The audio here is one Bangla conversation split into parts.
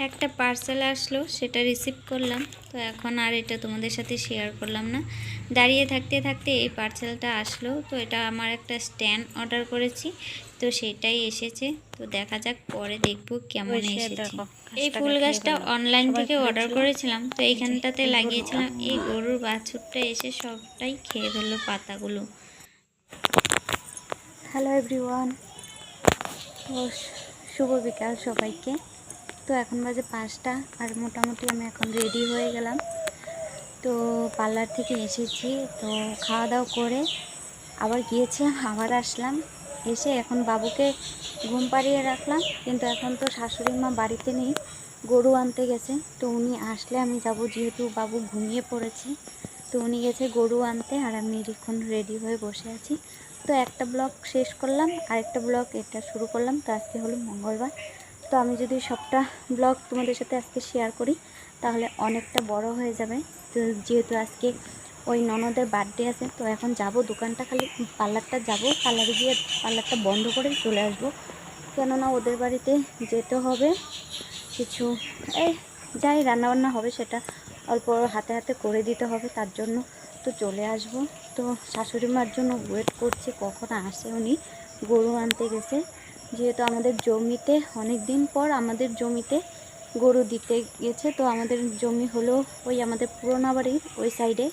একটা পার্সেল আসলো, সেটা রিসিভ করলাম। তো এখন আর এটা তোমাদের সাথে শেয়ার করলাম না। দাঁড়িয়ে থাকতে থাকতে এই পার্সেলটা আসলো। তো এটা আমার একটা স্ট্যান্ড অর্ডার করেছি, তো সেটাই এসেছে। তো দেখা যাক, পরে দেখবো কেমন এসেছে। এই ফুল গাছটা অনলাইন থেকে অর্ডার করেছিলাম। তো এইখানটাতে লাগিয়েছিলাম, এই গরুর বাছুরটা এসে সবটাই খেয়ে ফেললো পাতাগুলো। হ্যালো এভরিওয়ান, তো শুভ বিকাল সবাইকে। তো এখন বাজে 5টা, আর মোটামুটি আমি এখন রেডি হয়ে গেলাম। তো পার্লার থেকে এসেছি, তো খাওয়া দাওয়া করে আবার গিয়েছিলাম, আবার আসলাম। এসে এখন বাবুকে ঘুম পাড়িয়ে রাখলাম, কিন্তু এখন তো শাশুড়ি মা বাড়িতে নেই, গরু আনতে গেছে। তো উনি আসলে আমি যাব, যেহেতু বাবু ঘুমিয়ে পড়েছে। তো উনি গেছে গরু আনতে, আর আমি এখন রেডি হয়ে বসে আছি। তো একটা ব্লগ শেষ করলাম, আরেকটা ব্লগ এটা শুরু করলাম। তো আজকে হলো মঙ্গলবার। তো আমি যদি সবটা ব্লগ তোমাদের সাথে আজকে শেয়ার করি তাহলে অনেকটা বড় হয়ে যাবে। তো যেহেতু আজকে ওই ননদের বার্থডে আছে, তো এখন যাব দোকানটা, খালি পার্লারটা যাব, পার্লারে গিয়ে পার্লারটা বন্ধ করে চলে আসব। কেননা ওদের বাড়িতে যেতে হবে, কিছু যাই রান্নাবান্না হবে সেটা অল্প হাতে হাতে করে দিতে হবে, তার জন্য তো চলে আসব। তো শাশুড়ি মার জন্য ওয়েট করছি, কখন আসে উনি। গরু আনতে গেছে, যেহেতু আমাদের জমিতে অনেক দিন পর আমাদের জমিতে গরু দিতে গেছে। তো আমাদের জমি হলো ওই আমাদের পুরোনো বাড়ির ওই সাইডে।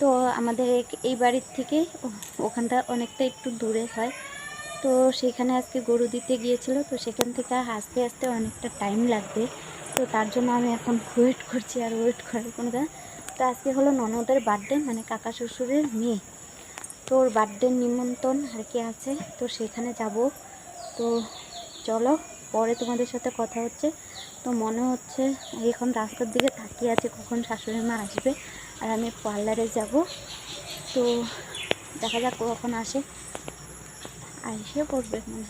তো আমাদের এই বাড়ির থেকে ওখানটা অনেকটা একটু দূরে হয়। তো সেখানে আজকে গরু দিতে গিয়েছিল, তো সেখান থেকে আস্তে আস্তে অনেকটা টাইম লাগবে। তো তার জন্য আমি এখন ওয়েট করছি, আর ওয়েট করার কোনো কারণ। তো আজকে হলো ননদের বার্থডে, মানে কাকা শ্বশুরের মেয়ে। তো ওর বার্থডে নিমন্ত্রণ আর কি আছে, তো সেখানে যাব। তো চলো, পরে তোমাদের সাথে কথা হচ্ছে। তো মনে হচ্ছে এখন রাস্তার দিকে তাকিয়ে আছে কখন শাশুড়ি মা আসবে, আর আমি পার্লারে যাব। তো দেখা যাক কখন আসে, এসে পড়বে মানে।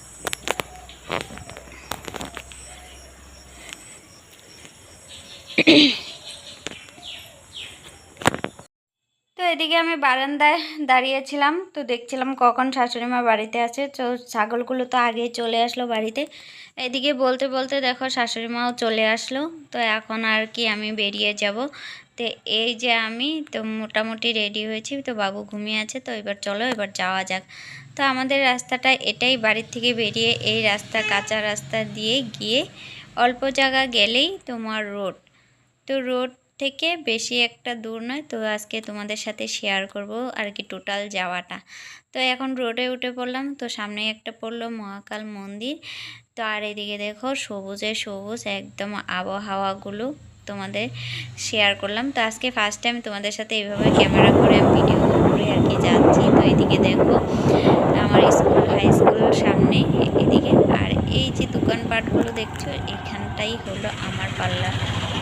তো এদিকে আমি বারান্দায় দাঁড়িয়েছিলাম, তো দেখছিলাম কখন শাশুড়ি মা বাড়িতে আছে। তো ছাগলগুলো তো আগেই চলে আসলো বাড়িতে। এদিকে বলতে বলতে দেখো শাশুড়ি মাও চলে আসলো। তো এখন আর কি আমি বেরিয়ে যাব। তো এই যে আমি তো মোটামুটি রেডি হয়েছি, তো বাবু ঘুমিয়ে আছে। তো এবার চলো, এবার যাওয়া যাক। তো আমাদের রাস্তাটা এটাই, বাড়ির থেকে বেরিয়ে এই রাস্তা, কাঁচা রাস্তা দিয়ে গিয়ে অল্প জায়গা গেলেই তোমার রোড। তো রোড থেকে বেশি একটা দূর নয়। তো আজকে তোমাদের সাথে শেয়ার করব আর কি টোটাল যাওয়াটা। তো এখন রোডে উঠে পড়লাম। তো সামনে একটা পড়লো মহাকাল মন্দির। তো আর এদিকে দেখো সবুজে সবুজ একদম আবহাওয়াগুলো তোমাদের শেয়ার করলাম। তো আজকে ফার্স্ট টাইম তোমাদের সাথে এইভাবে ক্যামেরা করে আমি ভিডিও করে আর কি যাচ্ছি। তো এদিকে দেখো আমার স্কুল, হাই স্কুল সামনে এদিকে। আর এই যে দোকানপাটগুলো দেখছো, এখানটাই হলো আমার পার্লার।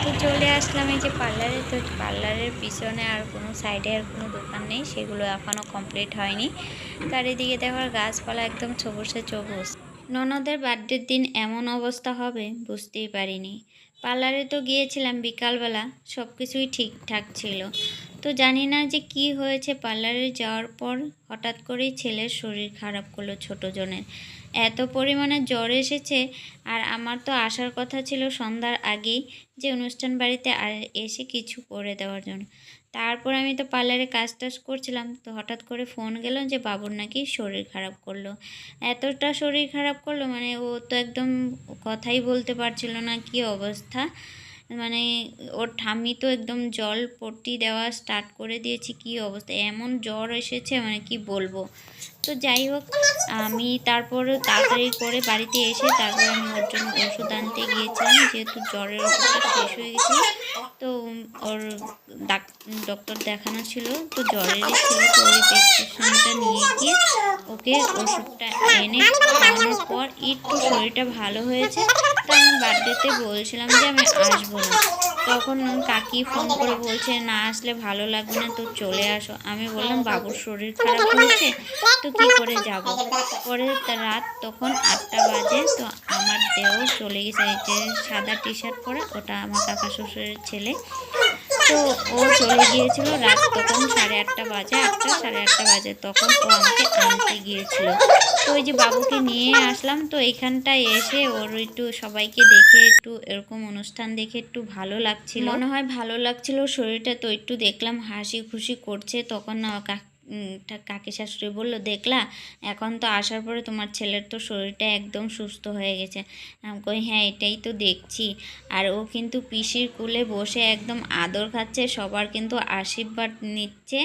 তো চলে আসলাম এই যে পার্লারে। তো পার্লারের পিছনে আর কোনো সাইডে আর কোনো দোকান নেই, সেগুলো এখনও কমপ্লিট হয়নি। তার এদিকে দেখার গাছপালা একদম সবুজে সবুজ। ননদের বার্থডের দিন এমন অবস্থা হবে বুঝতেই পারিনি। পার্লারে তো গিয়েছিলাম বিকালবেলা, সব কিছুই ঠিকঠাক ছিল। তো জানি না যে কি হয়েছে, পার্লারে যাওয়ার পর হঠাৎ করেই ছেলের শরীর খারাপ করলো, ছোটো জনের এত পরিমাণে জ্বর এসেছে। আর আমার তো আসার কথা ছিল সন্ধ্যার আগেই, যে অনুষ্ঠান বাড়িতে আর এসে কিছু করে দেওয়ার জন্য। তারপর আমি তো পার্লারে কাজ টাজ করছিলাম, তো হঠাৎ করে ফোন গেল যে বাবুর নাকি শরীর খারাপ করলো। এতটা শরীর খারাপ করলো, মানে ও তো একদম কথাই বলতে পারছিল না, কি অবস্থা। মানে ওর ঠাম্মি তো একদম জল পট্টি দেওয়া স্টার্ট করে দিয়েছি, কি অবস্থা, এমন জ্বর এসেছে মানে কি বলবো। তো যাই হোক, আমি তারপর তাড়াতাড়ি করে বাড়িতে এসে তারপর আমি ওর জন্য ওষুধ আনতে গিয়েছিলাম, যেহেতু জ্বরের ওষুধটা শেষ হয়ে গেছিলো। তো ওর ডক্টর দেখানো ছিল, তো জ্বরেরই ছিল। তো ওই প্রেসক্রিপশনটা নিয়ে গিয়ে ওকে ওষুধটা এনে খাওয়ানোর পর একটু শরীরটা ভালো হয়েছে। তো আমি বার্থডেতে বলছিলাম যে আমি আসবো না, তখন কাকি ফোন করে বলছে না আসলে ভালো লাগবে না, তো চলে আসো। আমি বললাম বাবুর শরীর খারাপ হয়েছে, তো কি করে যাব। পরে রাত তখন 8টা বাজে। তো আমার দেও চলে গেছে, এই যে সাদা টি শার্ট পরে, ওটা আমার কাকা শ্বশুরের ছেলে। তো ও চলে গিয়েছিল রাত তখন 8:30 বাজে, 8টা 8:30 বাজে, তখন ও আমাকে আনতে গিয়েছিল। তো ওই যে বাবুকে নিয়ে আসলাম, তো এইখানটায় এসে ওর একটু সবাইকে দেখে একটু এরকম অনুষ্ঠান দেখে একটু ভালো লাগছিল, মনে হয় ভালো লাগছিল শরীরটা। তো একটু দেখলাম হাসি খুশি করছে, তখন কাকি শাশুড়ি বললো, দেখলা এখন তো আসার পরে তোমার ছেলের তো শরীরটা একদম সুস্থ হয়ে গেছে। আমি কই হ্যাঁ এটাই তো দেখছি। আর ও কিন্তু পিসির কোলে বসে একদম আদর খাচ্ছে, সবার কিন্তু আশীর্বাদ নিচ্ছে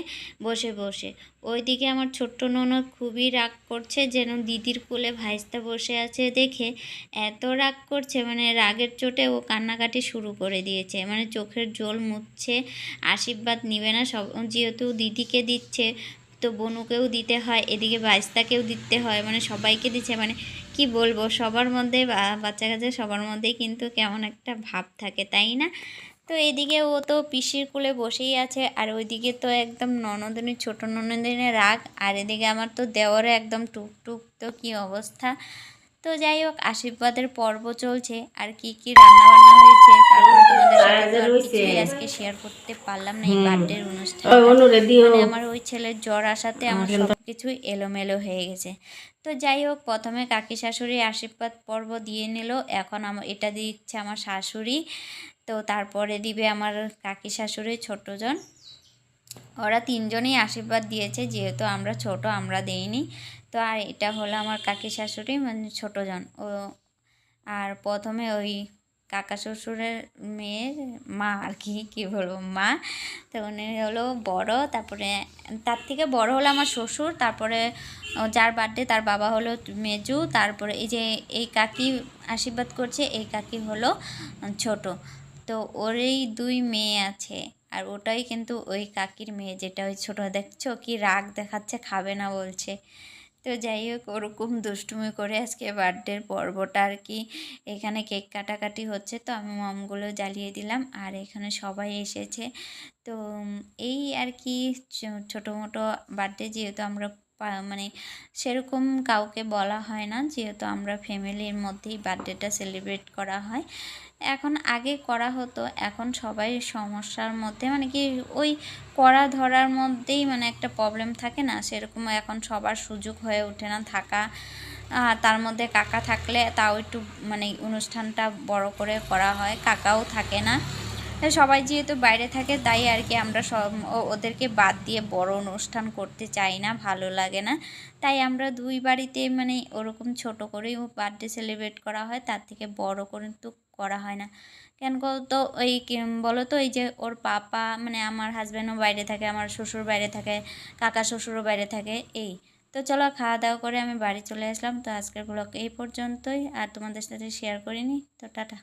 বসে বসে। ওইদিকে আমার ছোট্ট ননদ খুবই রাগ করছে, যেন দিদির কোলে ভাইস্তা বসে আছে দেখে এত রাগ করছে, মানে রাগের চোটে ও কান্নাকাটি শুরু করে দিয়েছে, মানে চোখের জল মুছছে, আশীর্বাদ নিবে না। সব যেহেতু দিদিকে দিচ্ছে তো বনুকেও দিতে হয়, এদিকে ভাইস্তাকেও দিতে হয়, মানে সবাইকে দিচ্ছে। মানে কি বলবো, সবার মধ্যে বাচ্চা কাচ্চা সবার মধ্যেই কিন্তু কেমন একটা ভাব থাকে, তাই না? তো এদিকে ও তো পিসির কোলে বসেই আছে, আর ওইদিকে তো একদম ননদিনী ছোট ননদিনের রাগ, আর এদিকে আমার তো দেওরে একদম টুকটুক, তো কি অবস্থা। তো যাই হোক, আশীর্বাদের পর্ব চলছে, আর কি কি রান্না বান্না হয়েছে তারপর তোমাদের সাথে তো আর কিছুই আজকে শেয়ার করতে পারলাম না এই বার্থডের অনুষ্ঠানটা। মানে আমার ওই ছেলের জ্বর আসাতে আমার সব কিছুই এলোমেলো হয়ে গেছে। তো যাই হোক, প্রথমে কাকি শাশুড়ি আশীর্বাদ পর্ব দিয়ে নিল, এখন এটা দিচ্ছে আমার শাশুড়ি, তো তারপরে দিবে আমার কাকি শাশুড়ির ছোটজন। ওরা তিনজনেই আশীর্বাদ দিয়েছে, যেহেতু আমরা ছোট আমরা দেইনি। তো আর এটা হলো আমার কাকি শাশুড়ি, মানে ছোটজন ও। আর প্রথমে ওই কাকা শ্বশুরের মেয়ের মা, আর কি কী বলবো, মা। তো উনি হলো বড়, তারপরে তার থেকে বড় হলো আমার শ্বশুর, তারপরে যার বার্থডে তার বাবা হলো মেজু, তারপরে এই যে এই কাকি আশীর্বাদ করছে, এই কাকি হলো ছোট। তো ওরই 2 মেয়ে আছে, আর ওটাই কিন্তু ওই কাকির মেয়ে, যেটা ওই ছোটো, দেখছো কি রাগ দেখাচ্ছে, খাবে না বলছে। তো যাই হোক, ওরকম দুষ্টুমি করে আজকে বার্থডের পর্বটা আর কি, এখানে কেক কাটাকাটি হচ্ছে, তো আমি মমগুলো জ্বালিয়ে দিলাম, আর এখানে সবাই এসেছে। তো এই আর কি ছোটো মোটো বার্থডে, যেহেতু আমরা মানে সেরকম কাউকে বলা হয় না, যেহেতু আমরা ফ্যামিলির মধ্যেই বার্থডেটা সেলিব্রেট করা হয়। এখন আগে করা হতো, এখন সবাই সমস্যার মধ্যে, মানে কি ওই করা ধরার মধ্যেই মানে একটা প্রবলেম থাকে না, সেরকম এখন সবার সুযোগ হয়ে ওঠে না থাকা। তার মধ্যে কাকা থাকলে তাও একটু মানে অনুষ্ঠানটা বড় করে করা হয়, কাকাও থাকে না। সবাই যেহেতু বাইরে থাকে, তাই আর কি আমরা সব ওদেরকে বাদ দিয়ে বড় অনুষ্ঠান করতে চাই না, ভালো লাগে না। তাই আমরা 2 বাড়িতে মানে ওরকম ছোট করেই বার্থডে সেলিব্রেট করা হয়, তার থেকে বড় করে তো করা হয় না। কেন তো ওই বলো তো, এই যে ওর পাপা মানে আমার হাজব্যান্ডও বাইরে থাকে, আমার শ্বশুর বাইরে থাকে, কাকা শ্বশুরও বাইরে থাকে, এই। তো চলো, খাওয়া দাওয়া করে আমি বাড়ি চলে আসলাম। তো আজকের ব্লগ এই পর্যন্তই, আর তোমাদের সাথে শেয়ার করিনি। তো টাটা।